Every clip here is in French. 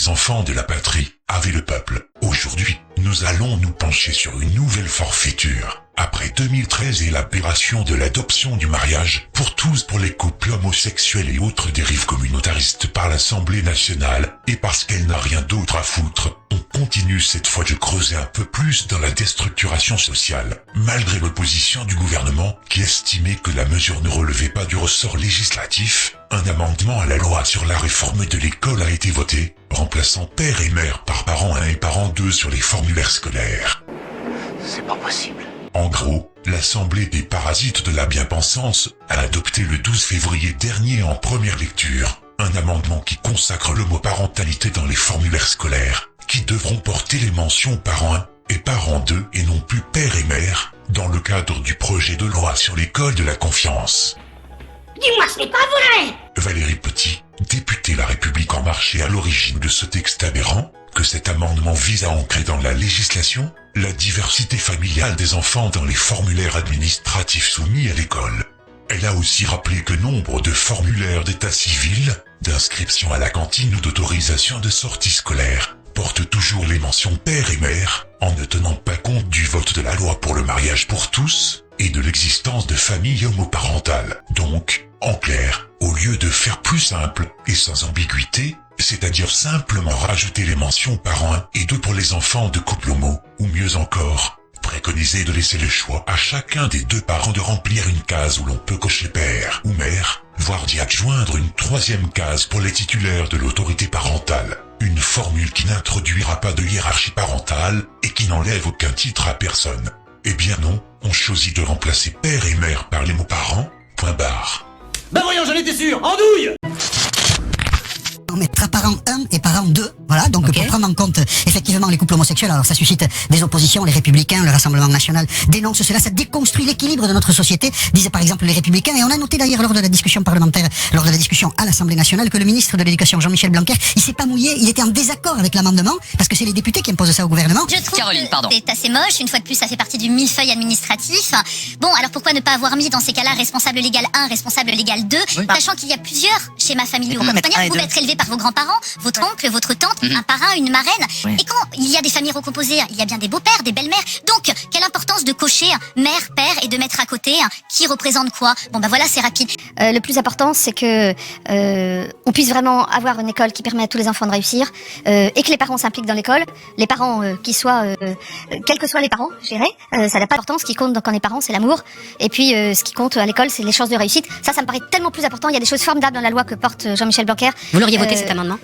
les enfants de la patrie, avec le peuple. Aujourd'hui, nous allons nous pencher sur une nouvelle forfaiture. Après 2013 et l'aberration de l'adoption du mariage pour tous pour les couples homosexuels et autres dérives communautaristes par l'Assemblée nationale, et parce qu'elle n'a rien d'autre à foutre, on continue cette fois de creuser un peu plus dans la déstructuration sociale. Malgré l'opposition du gouvernement, qui estimait que la mesure ne relevait pas du ressort législatif, un amendement à la loi sur la réforme de l'école a été voté, remplaçant père et mère par parent 1 et parent 2 sur les formulaires scolaires. C'est pas possible. En gros, l'Assemblée des parasites de la bien-pensance a adopté le 12 février dernier en première lecture un amendement qui consacre l'homoparentalité dans les formulaires scolaires, qui devront porter les mentions parent 1 et parent 2 et non plus père et mère, dans le cadre du projet de loi sur l'école de la confiance. Dis-moi, ce n'est pas vrai! Valérie Petit, députée La République En Marche, est à l'origine de ce texte aberrant, que cet amendement vise à ancrer dans la législation la diversité familiale des enfants dans les formulaires administratifs soumis à l'école. Elle a aussi rappelé que nombre de formulaires d'état civil, d'inscription à la cantine ou d'autorisation de sortie scolaire portent toujours les mentions père et mère, en ne tenant pas compte du vote de la loi pour le mariage pour tous et de l'existence de familles homoparentales. Donc, en clair, au lieu de faire plus simple et sans ambiguïté, c'est-à-dire simplement rajouter les mentions parent 1 et 2 pour les enfants de couple homo, ou mieux encore, préconiser de laisser le choix à chacun des deux parents de remplir une case où l'on peut cocher père ou mère, voire d'y adjoindre une troisième case pour les titulaires de l'autorité parentale. Une formule qui n'introduira pas de hiérarchie parentale et qui n'enlève aucun titre à personne. Eh bien non, on choisit de remplacer père et mère par les mots parents, point barre. Bah voyons, j'en étais sûr, andouille! On mettra parent 1 et parent 2, voilà, donc Okay. pour prendre en compte effectivement les couples homosexuels. Alors ça suscite des oppositions, les Républicains, le Rassemblement National dénonce cela, ça déconstruit l'équilibre de notre société, disaient par exemple les Républicains, et on a noté d'ailleurs lors de la discussion parlementaire, lors de la discussion à l'Assemblée Nationale, que le ministre de l'Éducation Jean-Michel Blanquer, il s'est pas mouillé, il était en désaccord avec l'amendement, parce que c'est les députés qui imposent ça au gouvernement. Je trouve Caroline, que pardon. c'est assez moche, une fois de plus ça fait partie du millefeuille administratif. Bon, alors pourquoi ne pas avoir mis dans ces cas-là responsable légal 1, responsable légal 2, Oui. sachant qu'il y a plusieurs schémas familiaux. Et De qu'on toute mette un manière, et vous deux. pouvez être élevé par vos grands-parents, votre oncle, votre tante, un parrain, une marraine. Oui. Et quand il y a des familles recomposées, il y a bien des beaux-pères, des belles-mères. Donc, quelle importance de cocher mère, père et de mettre à côté qui représente quoi? Bon bah voilà, c'est rapide. Le plus important, c'est que on puisse vraiment avoir une école qui permet à tous les enfants de réussir et que les parents s'impliquent dans l'école. Les parents qui soient, quels que soient les parents, je dirais, ça n'a pas d'importance. Ce qui compte quand on est parents, c'est l'amour. Et puis, ce qui compte à l'école, c'est les chances de réussite. Ça me paraît tellement plus important. Il y a des choses formidables dans la loi que porte Jean-Michel Blanquer. Vous l'auriez voté cet amendement?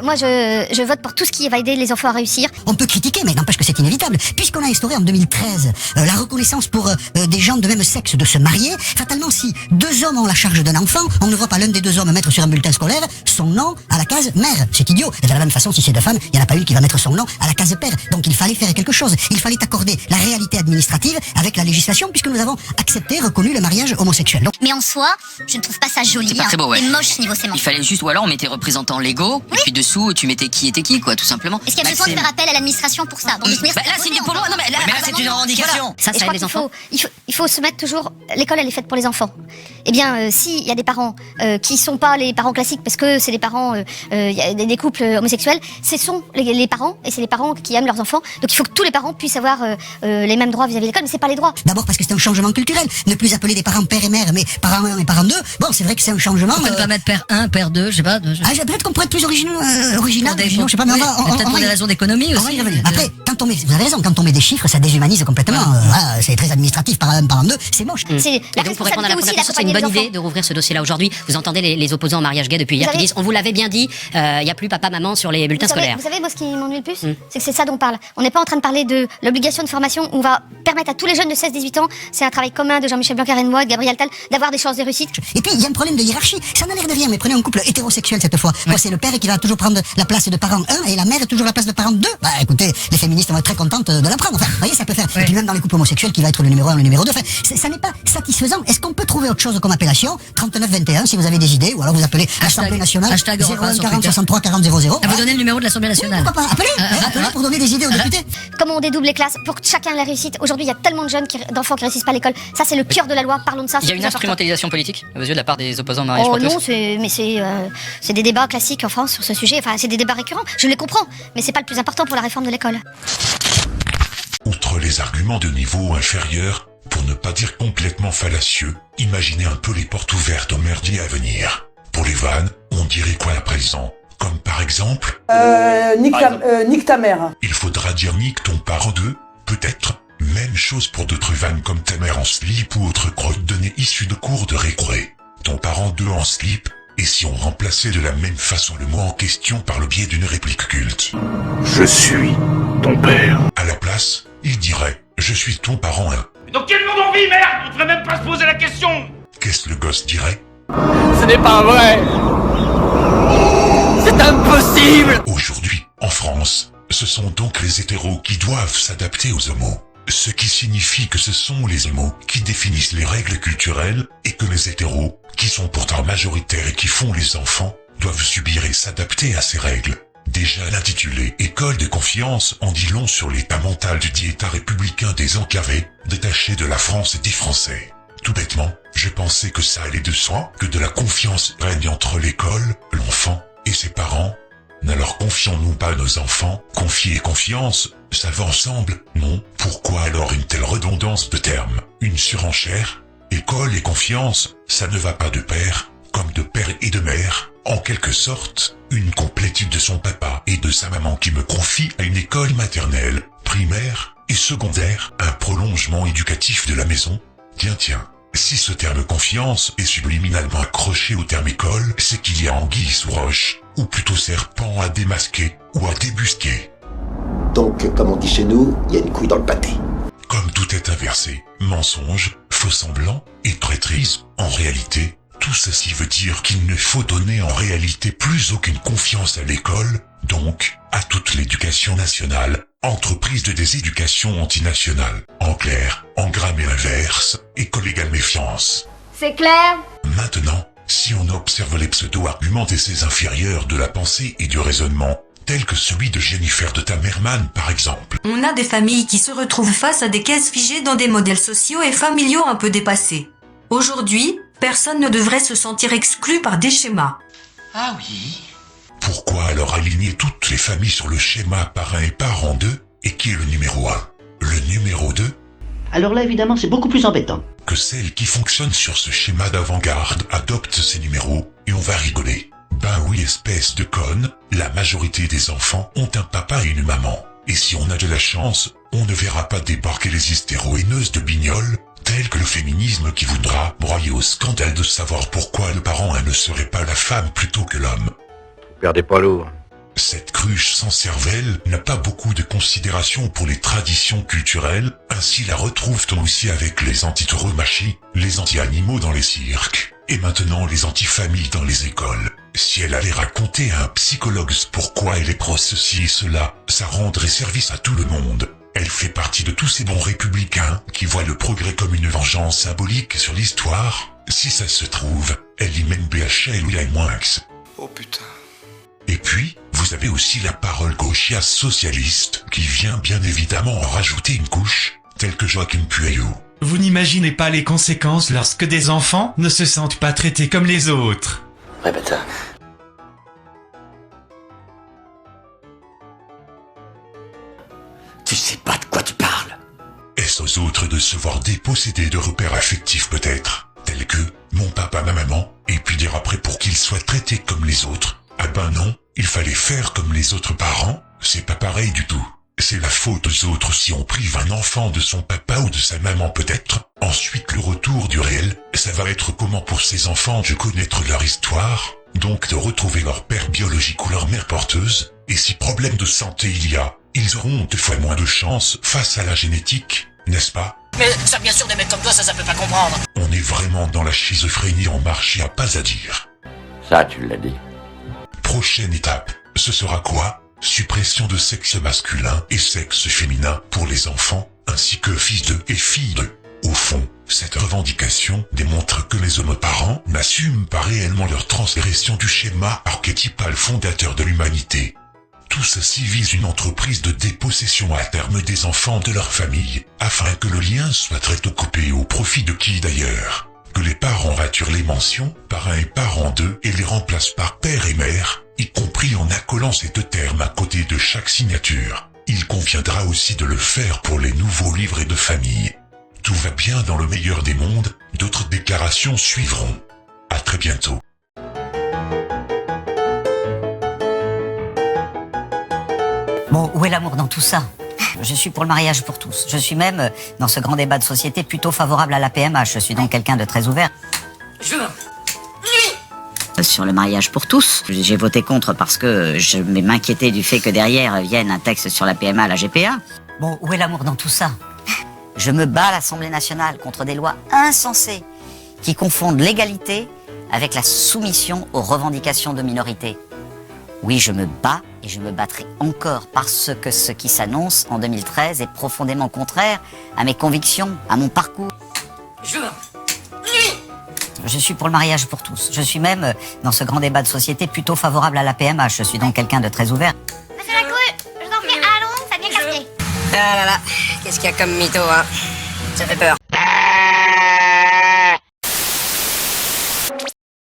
Moi, je vote pour tout ce qui va aider les enfants à réussir. On peut critiquer, mais n'empêche que c'est inévitable, puisqu'on a instauré en 2013 la reconnaissance pour des gens de même sexe de se marier. Fatalement, si deux hommes ont la charge d'un enfant, on ne voit pas l'un des deux hommes mettre sur un bulletin scolaire son nom à la case mère. C'est idiot. Et de la même façon, si c'est deux femmes, il n'y en a pas une qui va mettre son nom à la case père. Donc il fallait faire quelque chose. Il fallait accorder la réalité administrative avec la législation, puisque nous avons accepté, reconnu le mariage homosexuel. Donc, Mais en soi, je ne trouve pas ça joli. C'est pas très beau, ouais. C'est moche niveau Il sémantique. fallait juste, ou alors on mettait représentants légaux, et puis dessous tu mettais qui était qui, quoi, tout simplement. Est-ce qu'il y a besoin de faire appel à l'administration pour ça? Bon, de toute manière, Bah là, c'est pour moi. Non, mais là, c'est une revendication. Ça, Et je ça crois aide les qu'il enfants. il faut se mettre toujours. L'école, elle est faite pour les enfants. Eh bien, s'il y a des parents qui sont pas les parents classiques, parce que c'est des parents, il y a des couples homosexuels, ce sont les parents, et c'est les parents qui aiment leurs enfants. Donc il faut que tous les parents puissent avoir les mêmes droits vis-à-vis de l'école, mais c'est pas les droits. d'abord parce que c'est un changement culturel. Ne plus appeler des parents père et mère, mais parents 1 et parents 2. Bon, c'est vrai que c'est un changement. On peut pas mettre père 1, père 2, je sais pas. Peut-être qu'on pourrait être plus original, Pour je sais pas, mais oui, on va, peut-être pour des raisons d'économie on va y aussi. revenir. Après, quand on met, vous avez raison, quand on met des chiffres, ça déshumanise complètement. Voilà, c'est très administratif par un, par deux, c'est moche. C'est Et la donc pour répondre à la responsabilité première aussi question, c'est une d'accompagner bonne les idée de rouvrir ce dossier-là aujourd'hui. Vous entendez les opposants au mariage gay depuis hier qui savez- disent on vous l'avait bien dit, il n'y a plus papa maman sur les bulletins scolaires. Vous savez, moi, ce qui m'ennuie le plus, c'est que c'est ça dont on parle. On n'est pas en train de parler de l'obligation de formation. On va permettre à tous les jeunes de 16-18 ans, c'est un travail commun de Jean-Michel Blanquer et de moi, de Gabriel Attal, d'avoir des chances de réussite. Et puis, il y a un problème de hiérarchie. Ça n'a l'air de rien, mais prenez un couple hétérosexuel cette fois. Moi, c'est le père qui va toujours prendre la place de parent 1 et la mère toujours la place de parent 2. Bah, écoutez, les féministes féministes vont être très contentes de l'apprendre. Enfin, vous voyez, ça peut faire. Et puis même dans les couples homosexuels, qui va être le numéro 1, le numéro 2. Enfin, ça n'est pas satisfaisant. Est-ce qu'on peut trouver autre chose comme appellation? 3921, si vous avez des idées, ou alors vous appelez Assemblée nationale. Hashtag 01 40 63 40 00. À vous donner le numéro de l'Assemblée nationale. Pourquoi pas? Appelez pour donner des idées aux députés. Comment on dédouble les classes pour que chacun la réussite. Aujourd'hui, il y a tellement de jeunes, d'enfants qui réussissent pas à l'école. Ça, c'est le cœur de la loi. Parlons de ça. Il y a c'est une plus important. instrumentalisation politique aux yeux de la part des opposants au mariage Oh fortuit. non, c'est des débats classiques en France sur ce sujet. Enfin, c'est des débats récurrents. Je les comprends, mais c'est pas le plus important pour la réforme de l'école. Outre les arguments de niveau inférieur, pour ne pas dire complètement fallacieux, imaginez un peu les portes ouvertes au merdier à venir. Pour les vannes, on dirait quoi à présent? Comme par exemple... nique ta mère. Il faudra dire nique ton parent d'eux, peut-être. Même chose pour d'autres vannes comme ta mère en slip ou autre crotte de nez issue de cours de récré. Ton parent d'eux en slip, et si on remplaçait de la même façon le mot en question par le biais d'une réplique culte? Je suis ton père. À la place, il dirait « Je suis ton parent 1 ». Dans quel monde on vit, merde? On devrait même pas se poser la question. Qu'est-ce que le gosse dirait? Ce n'est pas vrai. C'est impossible. Aujourd'hui, en France, ce sont donc les hétéros qui doivent s'adapter aux homos. Ce qui signifie que ce sont les homos qui définissent les règles culturelles et que les hétéros, qui sont pourtant majoritaires et qui font les enfants, doivent subir et s'adapter à ces règles. Déjà l'intitulé « École de confiance » en dit long sur l'état mental du dit état républicain des enclavés, détaché de la France et des Français. Tout bêtement, je pensais que ça allait de soi, que de la confiance règne entre l'école, l'enfant et ses parents. N'alors confions-nous pas nos enfants? Confier et confiance, ça va ensemble, non? Pourquoi alors une telle redondance de termes? Une surenchère? École et confiance, ça ne va pas de pair, comme de père et de mère. En quelque sorte, une complétude de son papa et de sa maman qui me confie à une école maternelle, primaire et secondaire, un prolongement éducatif de la maison. Tiens, si ce terme confiance est subliminalement accroché au terme école, c'est qu'il y a anguille sous roche, ou plutôt serpent à démasquer ou à débusquer. Donc, comme on dit chez nous, il y a une couille dans le pâté. Comme tout est inversé, mensonge, faux semblant et traîtrise, en réalité, tout ceci veut dire qu'il ne faut donner en réalité plus aucune confiance à l'école, donc à toute l'éducation nationale, entreprise de déséducation antinationale. En clair, en grammaire inverse, école égale méfiance. C'est clair? Maintenant, si on observe les pseudo-arguments des ces inférieurs de la pensée et du raisonnement, tels que celui de Jennifer de Tamerman par exemple. On a des familles qui se retrouvent face à des cases figées dans des modèles sociaux et familiaux un peu dépassés. Aujourd'hui, personne ne devrait se sentir exclu par des schémas. Ah oui. Pourquoi alors aligner toutes les familles sur le schéma parrain et parent 2, et qui est le numéro 1? Le numéro 2? Alors là, évidemment, c'est beaucoup plus embêtant. Que celles qui fonctionnent sur ce schéma d'avant-garde adoptent ces numéros, et on va rigoler. Ben oui, espèce de conne, la majorité des enfants ont un papa et une maman. Et si on a de la chance, on ne verra pas débarquer les hystéro-haineuses de Bignol, telles que le féminisme qui voudra broyer au scandale de savoir pourquoi le parent ne serait pas la femme plutôt que l'homme. Perdez pas lourd. Cette cruche sans cervelle n'a pas beaucoup de considération pour les traditions culturelles, ainsi la retrouve-t-on aussi avec les anti-tauromachie, les anti-animaux dans les cirques, et maintenant les anti-familles dans les écoles. Si elle allait raconter à un psychologue pourquoi elle est pro ceci et cela, ça rendrait service à tout le monde. Elle fait partie de tous ces bons républicains qui voient le progrès comme une vengeance symbolique sur l'histoire. Si ça se trouve, elle y mène BHL ou Moix. Oh putain. Et puis, vous avez aussi la parole gauchiasse socialiste, qui vient bien évidemment en rajouter une couche, telle que Joachim Pueyo. Vous n'imaginez pas les conséquences lorsque des enfants ne se sentent pas traités comme les autres. Répète ça. Tu sais pas de quoi tu parles. Est-ce aux autres de se voir dépossédés de repères affectifs peut-être, tels que mon papa, ma maman, et puis dire après pour qu'ils soient traités comme les autres? Ah ben non, il fallait faire comme les autres parents, c'est pas pareil du tout. C'est la faute aux autres si on prive un enfant de son papa ou de sa maman peut-être. Ensuite le retour du réel, ça va être comment pour ces enfants de connaître leur histoire, donc de retrouver leur père biologique ou leur mère porteuse, et si problème de santé il y a, ils auront 2 fois moins de chance face à la génétique, n'est-ce pas? Mais ça, bien sûr, des mecs comme toi, ça peut pas comprendre. On est vraiment dans la schizophrénie en marche, y a pas à dire. Ça, tu l'as dit. Prochaine étape, ce sera quoi? suppression de sexe masculin et sexe féminin pour les enfants, ainsi que fils de et filles de. Au fond, cette revendication démontre que les hommes parents n'assument pas réellement leur transgression du schéma archétypal fondateur de l'humanité. Tout ceci vise une entreprise de dépossession à terme des enfants de leur famille, afin que le lien soit très tôt coupé au profit de qui d'ailleurs. Que les parents raturent les mentions parrain et parent d'eux et les remplacent par père et mère, y compris en accolant ces deux termes à côté de chaque signature. Il conviendra aussi de le faire pour les nouveaux livrets de famille. Tout va bien dans le meilleur des mondes, d'autres déclarations suivront. À très bientôt. Bon, où est l'amour dans tout ça? Je suis pour le mariage pour tous. Je suis même, dans ce grand débat de société, plutôt favorable à la PMH. Je suis donc quelqu'un de très ouvert. Sur le mariage pour tous, j'ai voté contre parce que je m'inquiétais du fait que derrière vienne un texte sur la PMA, la GPA. Bon, où est l'amour dans tout ça? Je me bats à l'Assemblée nationale contre des lois insensées qui confondent l'égalité avec la soumission aux revendications de minorités. Oui, je me bats et je me battrai encore parce que ce qui s'annonce en 2013 est profondément contraire à mes convictions, à mon parcours. Je suis pour le mariage pour tous. Je suis même, dans ce grand débat de société, plutôt favorable à la PMH. Je suis donc quelqu'un de très ouvert. Monsieur Lacroix, je vous en prie, allons, ça devient casse-pied. Ah là là, qu'est-ce qu'il y a comme mytho, hein? Ça fait peur.